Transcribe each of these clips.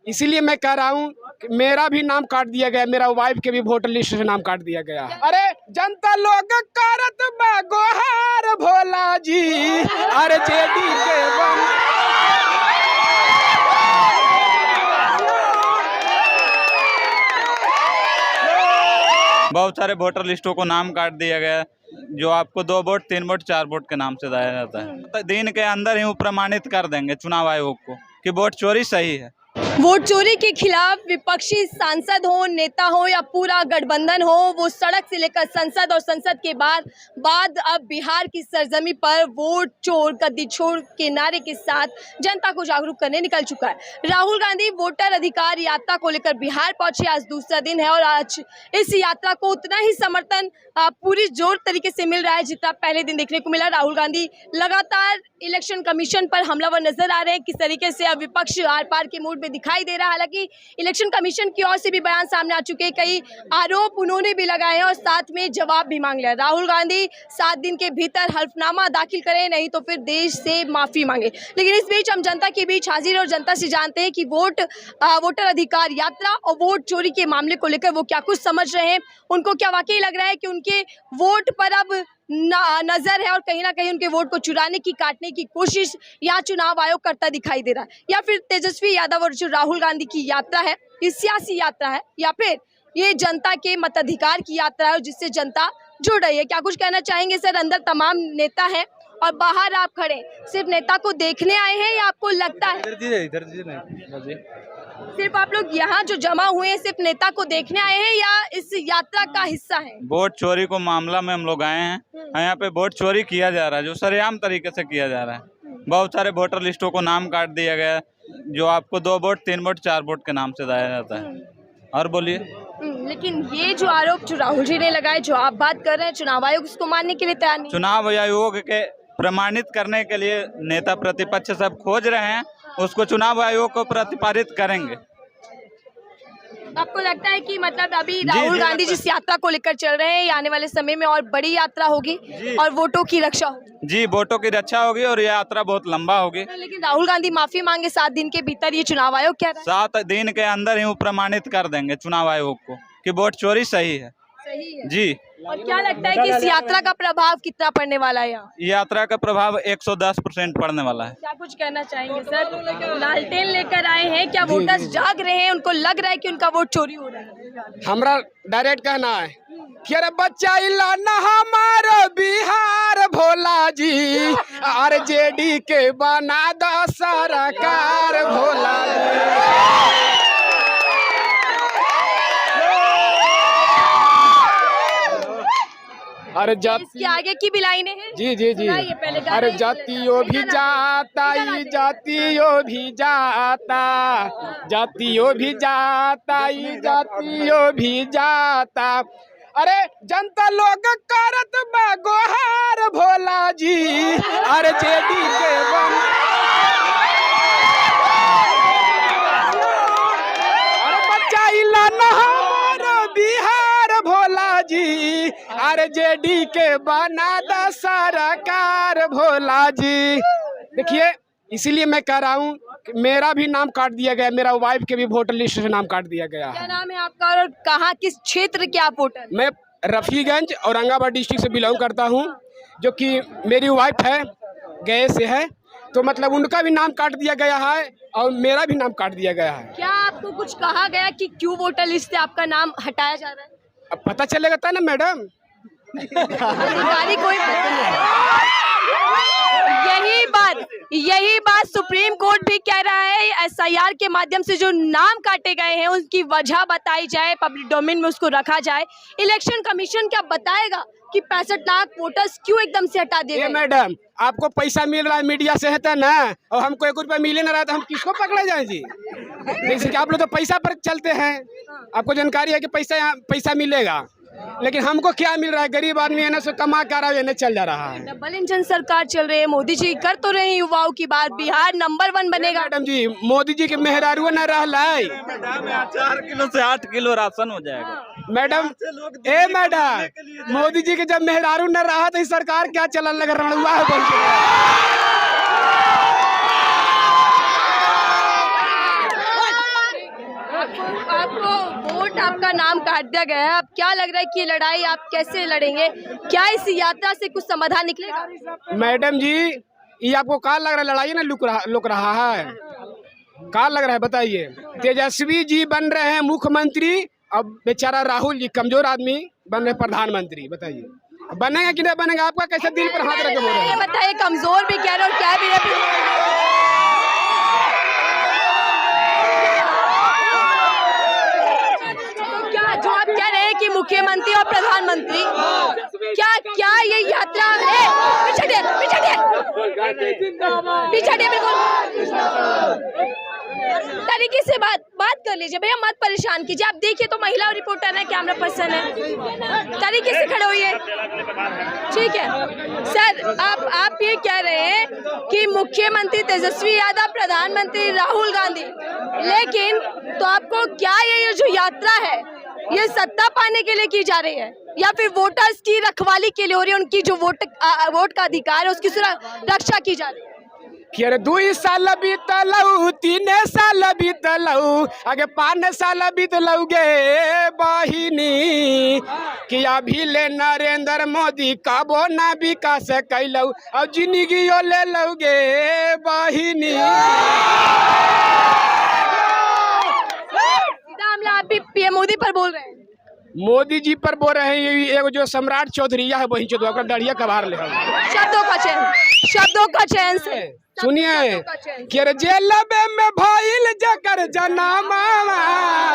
इसीलिए मैं कह रहा हूँ कि मेरा भी नाम काट दिया गया, मेरा वाइफ के भी वोटर लिस्ट से नाम काट दिया गया। अरे जनता लोग करत बा गोहार भोला जी, अरे जेडी के बहुत सारे वोटर लिस्टों को नाम काट दिया गया, जो आपको 2 वोट 3 वोट 4 वोट के नाम से दिया जाता है। तो दिन के अंदर ही वो प्रमाणित कर देंगे चुनाव आयोग को कि वोट चोरी सही है। वोट चोरी के खिलाफ विपक्षी सांसद हो, नेता हो या पूरा गठबंधन हो, वो सड़क से लेकर संसद और संसद के बाद अब बिहार की सरजमी पर वोट चोर गद्दी छोड़ के नारे के साथ जनता को जागरूक करने निकल चुका है। राहुल गांधी वोटर अधिकार यात्रा को लेकर बिहार पहुंचे, आज दूसरा दिन है और आज इस यात्रा को उतना ही समर्थन पूरी जोर तरीके से मिल रहा है जितना पहले दिन देखने को मिला। राहुल गांधी लगातार इलेक्शन कमीशन पर हमलावर नजर आ रहे हैं। किस तरीके से अब विपक्ष आर पार के मूड में दिखाई दे रहा है। हालांकि इलेक्शन कमीशन की ओर से भी बयान सामने आ चुके हैं, कई आरोप उन्होंने भी लगाए हैं और साथ में जवाब भी मांग लिया। राहुल गांधी 7 दिन के भीतर हल्फनामा दाखिल करें, नहीं तो फिर देश से माफी मांगे। लेकिन इस बीच हम जनता के बीच हाजिर और जनता से जानते हैं कि वोटर अधिकार यात्रा और वोट चोरी के मामले को लेकर वो क्या कुछ समझ रहे हैं, उनको क्या वाकई लग रहा है कि उनके वोट पर अब नजर है और कहीं ना कहीं उनके वोट को चुराने की, काटने की कोशिश यहाँ चुनाव आयोग करता दिखाई दे रहा है, या फिर तेजस्वी यादव और जो राहुल गांधी की यात्रा है ये सियासी यात्रा है, या फिर ये जनता के मताधिकार की यात्रा है जिससे जनता जुड़ रही है। क्या कुछ कहना चाहेंगे सर? अंदर तमाम नेता हैं और बाहर आप खड़े, सिर्फ नेता को देखने आए हैं या आपको लगता है सिर्फ आप लोग यहाँ जो जमा हुए हैं सिर्फ नेता को देखने आए हैं या इस यात्रा का हिस्सा है? वोट चोरी को मामला में हम लोग आए हैं, यहाँ पे वोट चोरी किया जा रहा है, जो सरेआम तरीके से किया जा रहा है। बहुत सारे वोटर लिस्टों को नाम काट दिया गया, जो आपको 2 वोट 3 वोट 4 वोट के नाम से दिया जाता है। और बोलिए। लेकिन ये जो आरोप जो राहुल जी ने लगाए, जो आप बात कर रहे हैं, चुनाव आयोग उसको मानने के लिए तैयार नहीं। चुनाव आयोग के प्रमाणित करने के लिए नेता प्रतिपक्ष सब खोज रहे हैं, उसको चुनाव आयोग को प्रतिपादित करेंगे। आपको लगता है कि मतलब अभी राहुल गांधी जिस यात्रा को लेकर चल रहे हैं, आने वाले समय में और बड़ी यात्रा होगी और वोटों की रक्षा होगी? जी, वोटों की रक्षा होगी और यह यात्रा बहुत लंबा होगी। लेकिन राहुल गांधी माफी मांगे 7 दिन के भीतर, ये चुनाव आयोग क्या है? 7 दिन के अंदर ही वो प्रमाणित कर देंगे चुनाव आयोग को कि वोट चोरी सही है। सही है जी। और क्या लगता है कि इस यात्रा का प्रभाव कितना पड़ने वाला है यहाँ? यात्रा का प्रभाव 110% पड़ने वाला है। क्या कुछ कहना चाहेंगे सर? लालटेन लेकर आए हैं, क्या वोटर्स जाग रहे हैं, उनको लग रहा है कि उनका वोट चोरी हो रहा है? हमरा डायरेक्ट कहना है कि अरे बच्चा इलाना हमारा बिहार भोला जी, अरे जेडी के बना दो सरकार भोला जी। अरे इसके आगे की भी लाइनें हैं? जी जी जी। अरे जातियों भी जाता, ये जातियों भी जाता, जातियों भी जाता, ये जातियों भी जाता। अरे जनता लोग करत बा गोहार भोला जी, अरे जेडी के अरे बच्चा इलाना हमारा बिहार भोला जी, अरे जेडी के बना दा सरकार भोला जी। देखिए, इसीलिए मैं कह रहा हूँ कि मेरा भी नाम काट दिया गया, मेरा वाइफ के भी वोटर लिस्ट से नाम काट दिया गया। क्या नाम है आपका और कहाँ, किस क्षेत्र के आप वोटर? मैं रफीगंज औरंगाबाद डिस्ट्रिक्ट से बिलोंग करता हूँ, जो कि मेरी वाइफ है, गए से है, तो मतलब उनका भी नाम काट दिया गया है और मेरा भी नाम काट दिया गया है। क्या आपको कुछ कहा गया कि क्यों वोटर लिस्ट से आपका नाम हटाया जा रहा है? अब पता चलेगा था ना मैडम। अधिकारी कोई यही बात सुप्रीम कोर्ट भी कह रहा है। SIR के माध्यम से जो नाम काटे गए हैं उनकी वजह बताई जाए, पब्लिक डोमेन में उसको रखा जाए। इलेक्शन कमीशन क्या बताएगा कि 65 लाख वोटर्स क्यों एकदम से हटा दिए गए? मैडम, आपको पैसा मिल रहा है मीडिया से, है ना, और हमको 1 रुपया मिले ना रहा तो हम किसको पकड़े जाए जी? जैसे कि आप लोग तो पैसा पर चलते हैं, आपको जानकारी है कि पैसा मिलेगा, लेकिन हमको क्या मिल रहा है? गरीब आदमी है ना, सो कमा कर रहा है, चल जा रहा है। डबल इंजन सरकार चल रही है, मोदी जी कर तो रहे हैं युवाओं की बात, बिहार नंबर 1 बनेगा। मैडम जी, मोदी जी के मेहरारू न रहा है, 4 किलो से 8 किलो राशन हो जाएगा। मैडम मैडम, मोदी जी के जब मेहरारू न रहा तो सरकार क्या चलन लग रणुआ है बोल के। आपको वोट आपका नाम काट दिया गया है, अब क्या लग रहा है कि ये लड़ाई आप कैसे लड़ेंगे? क्या इस यात्रा से कुछ समाधान निकलेगा? मैडम जी, ये आपको क्या लग रहा है? लड़ाई ना लुक रहा है, क्या लग रहा है बताइए? तेजस्वी जी बन रहे हैं मुख्यमंत्री, अब बेचारा राहुल जी कमजोर आदमी बन रहे प्रधानमंत्री। बताइए बनेगा कि नहीं बनेगा? आपका कैसे दिल पर हाथ रख के बोल रहे हैं? बताइए, कमजोर भी कह रहे हो और क्या भी क्या जो आप कह रहे हैं कि मुख्यमंत्री और प्रधानमंत्री, क्या ये यात्रा है? पीछे बिल्कुल तरीके से बात कर लीजिए भैया, मत परेशान कीजिए। आप देखिए तो महिला रिपोर्टर है, कैमरा पर्सन है, तरीके से खड़े होइए, ठीक है। सर, आप ये कह रहे हैं कि मुख्यमंत्री तेजस्वी यादव, प्रधानमंत्री राहुल गांधी, लेकिन तो आपको क्या ये जो यात्रा है ये सत्ता पाने के लिए की जा रही है या फिर वोटर्स की रखवाली के लिए हो रही है? उनकी जो वोट का अधिकार है उसकी रक्षा की जा रही है? कि अरे 2 साल बीतलऊ, 3 साल बीतलऊ, आगे 5 साल बीतलऊ गे बहिनी, कि अभी ले नरेंद्र मोदी कबो ना विकास कैलऊ, अब जिंदगी ले लऊ गे बहिनी। आप भी पीएम मोदी पर बोल रहे हैं? मोदी जी पर बोल रहे हैं। ये एगो जो सम्राट चौधरी है वही चौधरी का डढ़िया कबार ले। शब्दों का चयन से सुनिए कि अरे जेलबे में भइल जकर जनामा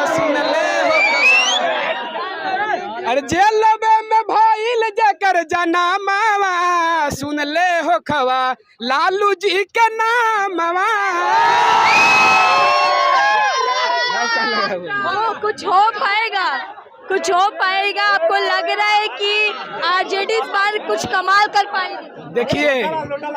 सुन ले हो, अरे जेलबे में भइल जकर जनामा सुन ले हो खवा लालू जी के नामवा। कुछ हो पाएगा, कुछ हो पाएगा? आपको लग रहा है कि आरजेडी इस बार कुछ कमाल कर पाएगी? देखिए,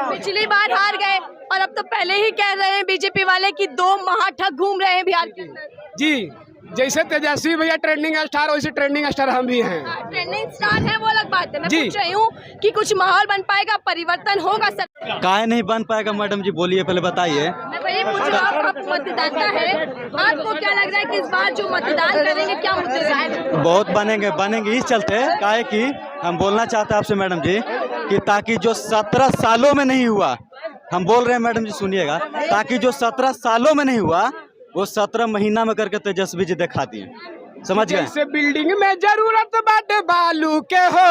पिछली बार हार गए और अब तो पहले ही कह रहे हैं बीजेपी वाले कि 2 महाठग घूम रहे हैं बिहार के अंदर। जी, जैसे तेजस्वी भैया ट्रेंडिंग स्टार, वैसे ट्रेंडिंग स्टार हम भी हैं। ट्रेंडिंग स्टार है वो अलग बात है, मैं पूछ रही हूँ कि कुछ माहौल बन पाएगा, परिवर्तन होगा? सर काहे नहीं बन पाएगा मैडम जी, बोलिए पहले बताइए। मैं वही पूछ रहा हूँ, आप मतदाता है, आपको क्या लग रहा है कि इस बार जो मतदान करेंगे क्या मुद्दे रहेंगे? बहुत बनेंगे इस चलते काहे कि हम बोलना चाहते हैं आपसे मैडम जी कि ताकि जो 17 सालों में नहीं हुआ, हम बोल रहे हैं मैडम जी सुनिएगा, ताकि जो 17 सालों में नहीं हुआ वो 17 महीना में करके तेजस्वी जी दिखा दिए, समझ गए? जैसे बिल्डिंग में जरूरत बाटे बालू के हो,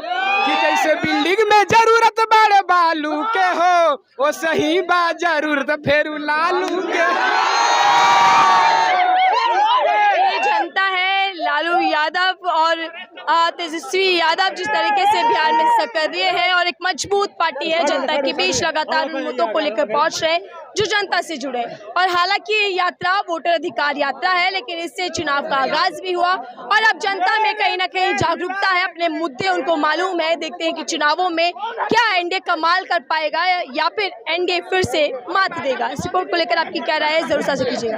कि जैसे बिल्डिंग में जरूरत बाटे बालू के हो, वो सही बा जरूरत फेरू लालू के। ये जनता है, लालू यादव और तेजस्वी यादव जिस तरीके से बिहार में सक्रिय है और एक मजबूत पार्टी है, जनता के बीच लगातार उन मुद्दों को लेकर पहुंच रहे जो जनता से जुड़े। और हालांकि ये यात्रा वोटर अधिकार यात्रा है, लेकिन इससे चुनाव का आगाज भी हुआ और अब जनता में कहीं ना कहीं जागरूकता है, अपने मुद्दे उनको मालूम है। देखते हैं कि चुनावों में क्या एनडीए कमाल कर पाएगा या फिर एनडीए फिर से मात देगा। इस रिपोर्ट को लेकर आपकी क्या राय है, जरूर साझा कीजिएगा।